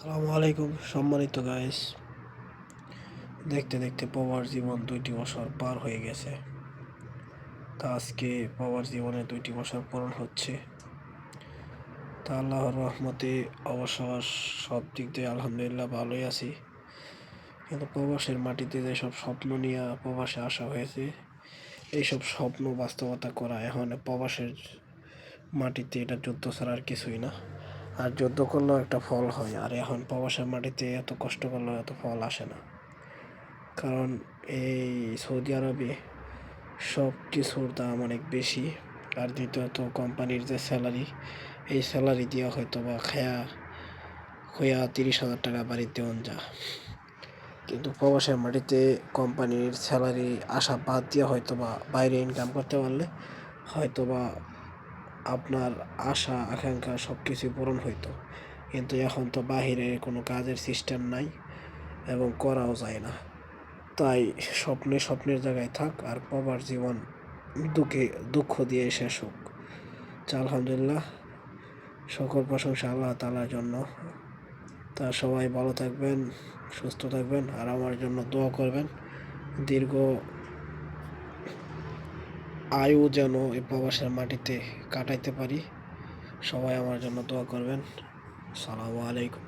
সালামু আলাইকুম সম্মানিত গাইস। দেখতে দেখতে প্রবাস জীবন 2টি বছর পার হয়ে গেছে। তা আজকে প্রবাস জীবনে 2টি বছর পূরণ হচ্ছে। তা আল্লাহর রহমতে অবশ্য সব দিক দিয়ে আলহামদুলিল্লাহ ভালোই আছি। কিন্তু প্রবাসের মাটিতে যেসব স্বপ্ন নিয়ে প্রবাসে আসা হয়েছে, এইসব স্বপ্ন বাস্তবতা করা এখন প্রবাসের মাটিতে এটা যুদ্ধ ছাড়া আর কিছুই না। আর যুদ্ধ করলেও একটা ফল হয়, আর এখন প্রবাসের মাটিতে এত কষ্ট করলেও এত ফল আসে না। কারণ এই সৌদি আরবে সব কিছুর দাম অনেক বেশি। আর দ্বিতীয়ত কোম্পানির যে স্যালারি, এই স্যালারি দিয়া হয়তো বা খায়া হইয়া 30,000 টাকা বাড়িতে দেওয়ান যা। কিন্তু প্রবাসের মাটিতে কোম্পানির স্যালারি আসা বাদ দিয়ে হয়তো বা বাইরে ইনকাম করতে পারলে হয়তো বা আপনার আশা আকাঙ্ক্ষা সব কিছুই পূরণ হইতো। কিন্তু এখন তো বাহিরে কোনো কাজের সিস্টেম নাই এবং করাও যায় না। তাই স্বপ্নের জায়গায় থাক, আর প্রবাস জীবন দুঃখ দিয়ে শেষ হোক। আলহামদুলিল্লাহ, সকল প্রশংসা আল্লাহ তাআলার জন্য। তা সবাই ভালো থাকবেন, সুস্থ থাকবেন, আর আমার জন্য দোয়া করবেন। দীর্ঘ আয়ু যেন এই প্রবাসের মাটিতে কাটাইতে পারি। সবাই আমার জন্য দোয়া করবেন। আসসালামু আলাইকুম।